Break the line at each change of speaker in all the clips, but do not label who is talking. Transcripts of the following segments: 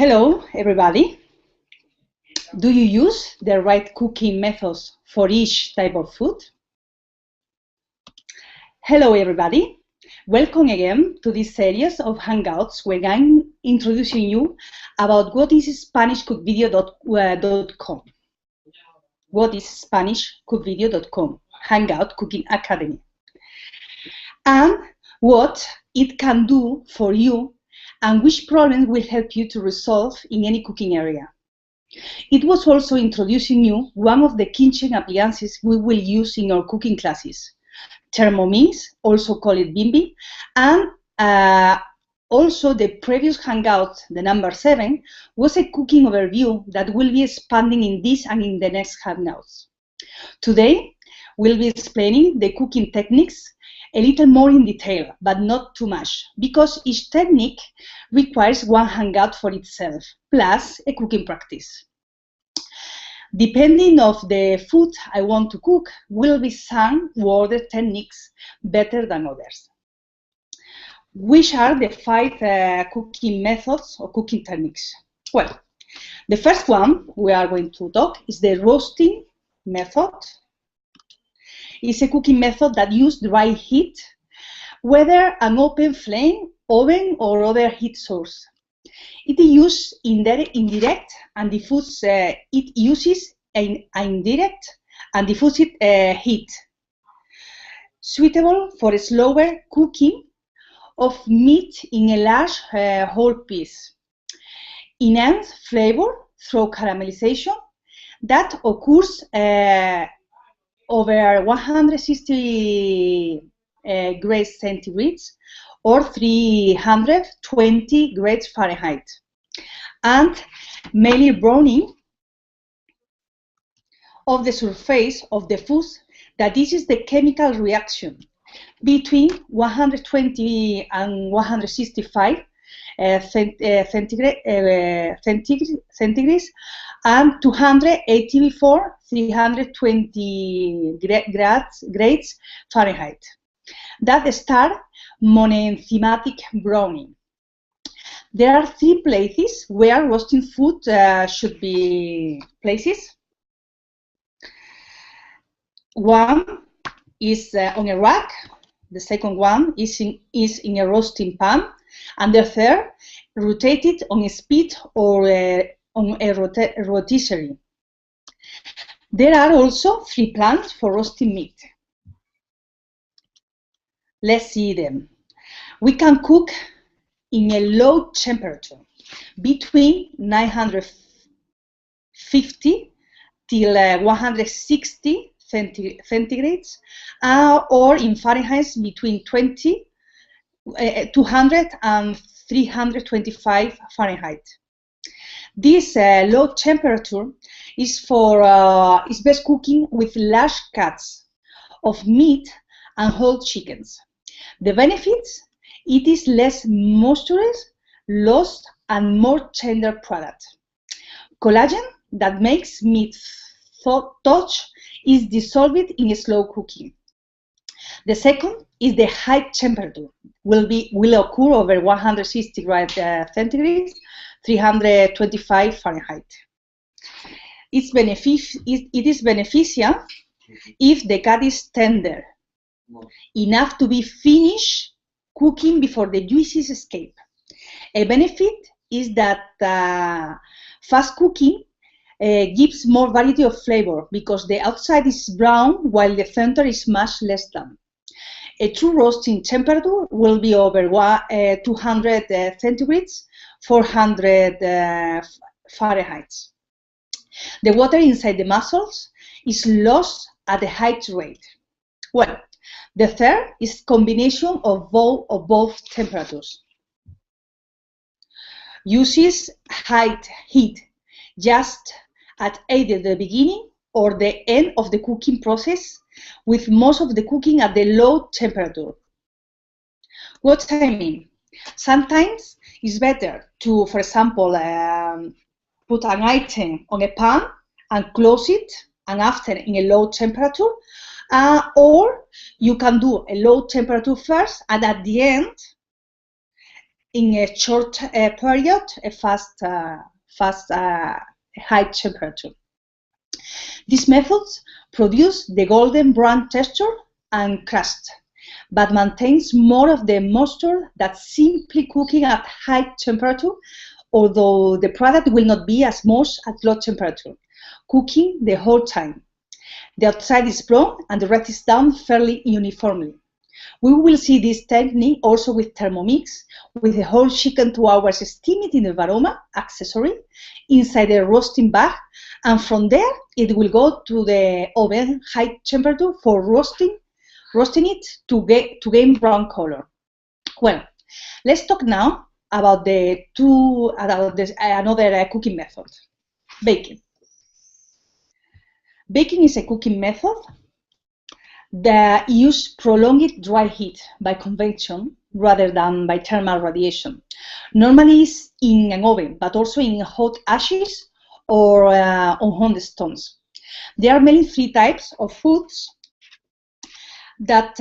Hello, everybody. Do you use the right cooking methods for each type of food? Hello, everybody. Welcome again to this series of Hangouts where I'm introducing you about what is SpanishCookVideo.com. What is SpanishCookVideo.com, Hangout Cooking Academy, and what it can do for you and which problems will help you to resolve in any cooking area. It was also introducing you one of the kitchen appliances we will use in our cooking classes, Thermomix, also called Bimbi, and also the previous Hangout, the number 7, was a cooking overview that will be expanding in this and in the next Hangouts. Today, we'll be explaining the cooking techniques a little more in detail, but not too much, because each technique requires one Hangout for itself, plus a cooking practice. Depending on the food I want to cook, will be some or other techniques better than others. Which are the 5 cooking methods or cooking techniques? Well, the first one we are going to talk is the roasting method. It's a cooking method that uses dry heat, whether an open flame, oven, or other heat source. It is used indirect and diffuse. It uses an indirect and diffuse heat, suitable for a slower cooking of meat in a large whole piece. Enhanced flavor through caramelization that occurs over 160 degrees centigrade or 320 degrees Fahrenheit, and mainly browning of the surface of the food. That this is the chemical reaction between 120 and 165 centigrades and 280 before 320 degrees Fahrenheit. That start monoenzymatic browning. There are 3 places where roasting food should be places. One is on a rack, the second one is in a roasting pan, and the third rotated on a spit or on a rotisserie. There are also 3 plans for roasting meat. Let's see them. We can cook in a low temperature between 950 till 160 centigrades, or in Fahrenheit between 200 and 325 Fahrenheit. This low temperature is for is best cooking with large cuts of meat and whole chickens. The benefits: it is less moisturous, lost, and more tender product. Collagen that makes meat touch is dissolved in slow cooking. The second is the high temperature will occur over 160 degrees centigrade, 325 Fahrenheit. It is beneficial if the cut is tender enough to be finished cooking before the juices escape. A benefit is that fast cooking gives more variety of flavor because the outside is brown while the center is much less done. A true roasting temperature will be over 200 centigrades, 400 Fahrenheit. The water inside the mussels is lost at a high rate. Well, the third is combination of both temperatures. Uses high heat just at either the beginning or the end of the cooking process, with most of the cooking at the low temperature. What I mean? Sometimes it's better to, for example, put an item on a pan and close it, and after in a low temperature, or you can do a low temperature first, and at the end in a short period, a fast high temperature. These methods produce the golden brown texture and crust, but maintains more of the moisture than simply cooking at high temperature, although the product will not be as moist at low temperature, cooking the whole time. The outside is brown and the rest is done fairly uniformly. We will see this technique also with Thermomix, with the whole chicken 2 hours steamed in the varoma accessory inside the roasting bag, and from there it will go to the oven high temperature for roasting it to gain brown color. Well, let's talk now about another cooking method, baking. Baking is a cooking method that uses prolonged dry heat by convection rather than by thermal radiation. Normally it's in an oven, but also in hot ashes or on hot stones. There are mainly 3 types of foods that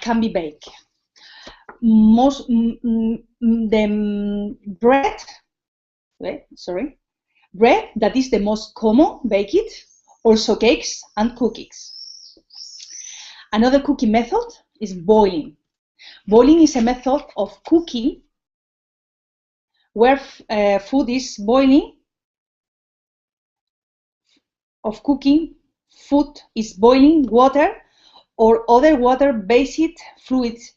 can be baked. Bread, that is the most common baked, also cakes and cookies. Another cooking method is boiling. Boiling is a method of cooking where food is boiling. Food is boiling water or other water-based fluids,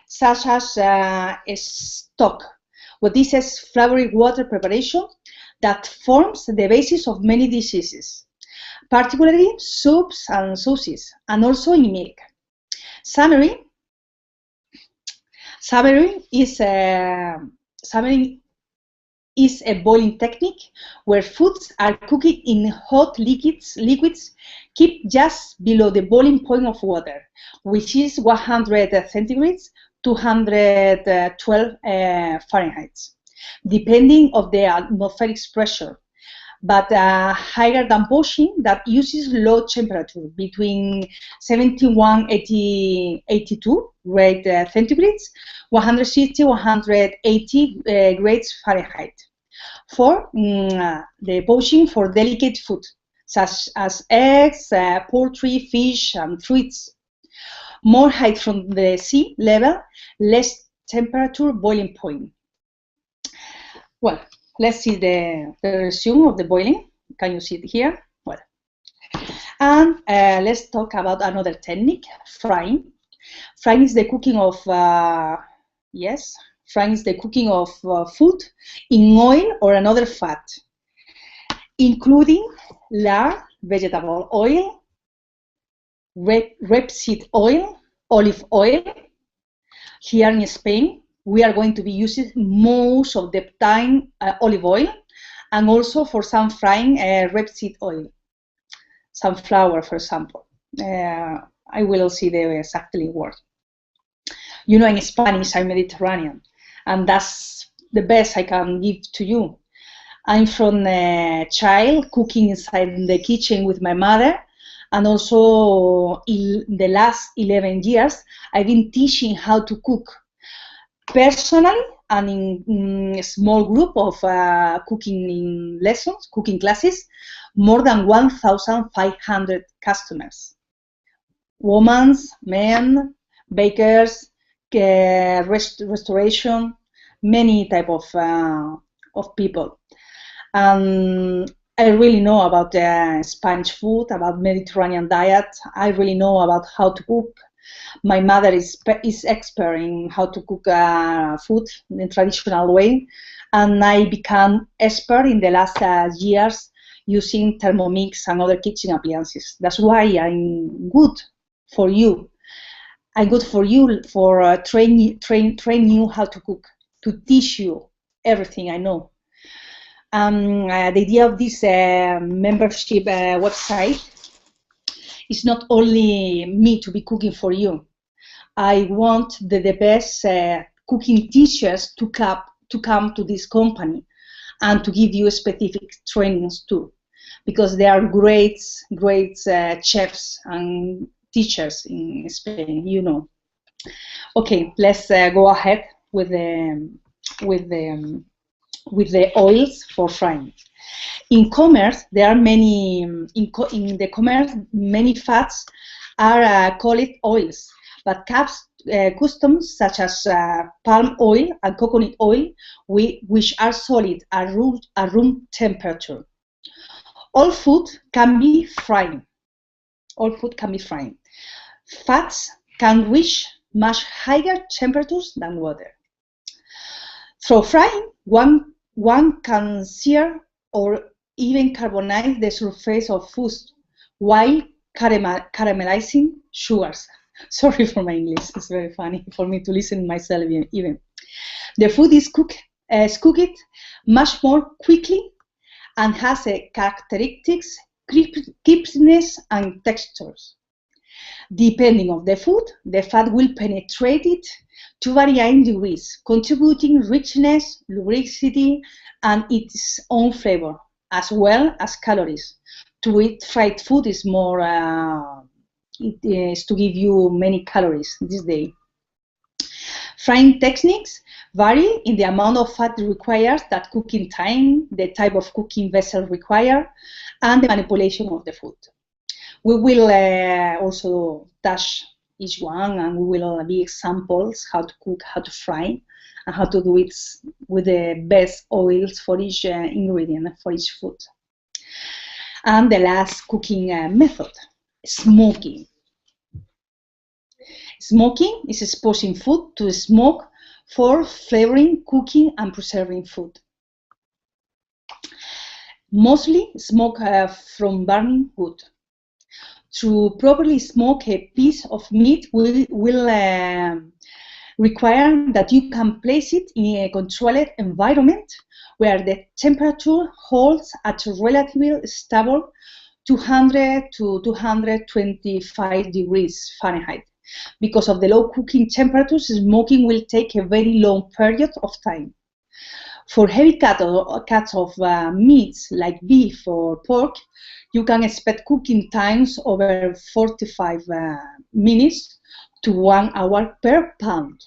such as stock. What this is flavored water preparation that forms the basis of many dishes, particularly soups and sauces, and also in milk. Simmering is a boiling technique where foods are cooked in hot liquids kept just below the boiling point of water, which is 100 centigrades, 212 Fahrenheit, depending on the atmospheric pressure, but higher than poaching that uses low temperature between 71 82 grade centigrades, 160 180 grades Fahrenheit. For the poaching for delicate food such as eggs, poultry, fish, and fruits. More height from the sea level, less temperature boiling point. Well, let's see the resume of the boiling. Can you see it here? Well, and let's talk about another technique, frying. Frying is the cooking of food in oil or another fat, including lard, vegetable oil, rapeseed oil, olive oil. Here in Spain, we are going to be using most of the time olive oil, and also for some frying rapeseed oil, sunflower, for example. I will see the exactly word. You know, in Spanish, I'm Mediterranean, and that's the best I can give to you. I'm from a child cooking inside the kitchen with my mother, and also in the last 11 years, I've been teaching how to cook personally and in a small group of cooking lessons, cooking classes, more than 1,500 customers. Women, men, bakers, restoration, many type of people. I really know about Spanish food, about Mediterranean diet. I really know about how to cook. My mother is expert in how to cook food in the traditional way, and I become expert in the last years using Thermomix and other kitchen appliances. That's why I'm good for you. I'm good for you for train you how to cook, to teach you everything I know. The idea of this membership website is not only me to be cooking for you. I want the best cooking teachers to come to this company and to give you specific trainings too, because they are great chefs and teachers in Spain, you know. Okay, let's go ahead with the the oils for frying. In commerce, there are many many fats are called oils, but customs such as palm oil and coconut oil, which are solid, are room temperature. All food can be fried. All food can be fried. Fats can reach much higher temperatures than water. Through frying, one can sear or even carbonize the surface of foods while caramelizing sugars. Sorry for my English, it's very funny for me to listen myself even. The food is cooked much more quickly and has a characteristics, crispness and textures. Depending on the food, the fat will penetrate it to varying degrees, contributing richness, lubricity, and its own flavor, as well as calories. To eat fried food is more, it is to give you many calories this day. Frying techniques vary in the amount of fat required, that cooking time, the type of cooking vessel required, and the manipulation of the food. We will also touch each one, and we will be examples how to cook, how to fry, and how to do it with the best oils for each ingredient, for each food. And the last cooking method, smoking. Smoking is exposing food to smoke for flavoring, cooking, and preserving food. Mostly smoke from burning wood. To properly smoke a piece of meat will require that you can place it in a controlled environment where the temperature holds at a relatively stable 200 to 225 degrees Fahrenheit. Because of the low cooking temperatures, smoking will take a very long period of time. For heavy cuts of meats like beef or pork, you can expect cooking times over 45 minutes to 1 hour per pound.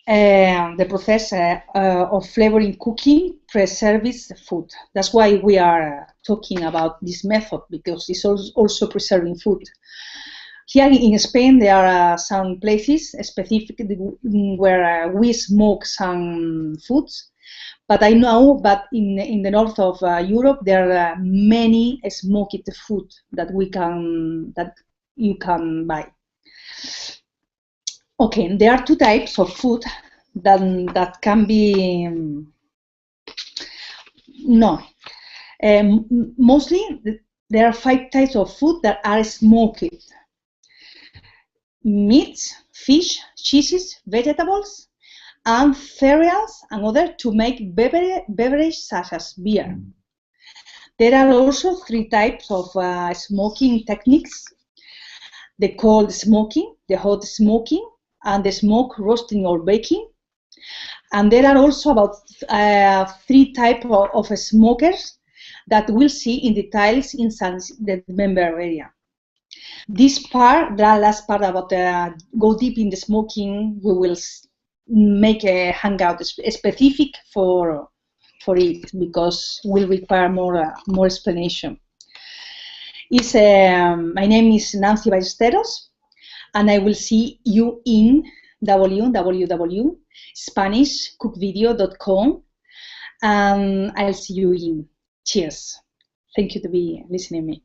The process of flavoring cooking preserves food. That's why we are talking about this method, because it's also preserving food. Here in Spain, there are some places specifically where we smoke some foods, but I know that in the north of Europe there are many smoked food that you can buy. Okay, there are two types of food that can be mostly there are 5 types of food that are smoked. Meats, fish, cheeses, vegetables, and cereals, and other to make beverage such as beer. There are also 3 types of smoking techniques: the cold smoking, the hot smoking, and the smoke roasting or baking. And there are also about 3 types of smokers that we'll see in details in the member area. This part, the last part about go deep in the smoking, we will make a hangout specific for it, because will require more explanation. My name is Nancy Ballesteros, and I will see you in www.SpanishCookVideo.com, and I'll see you in. Cheers. Thank you to be listening to me.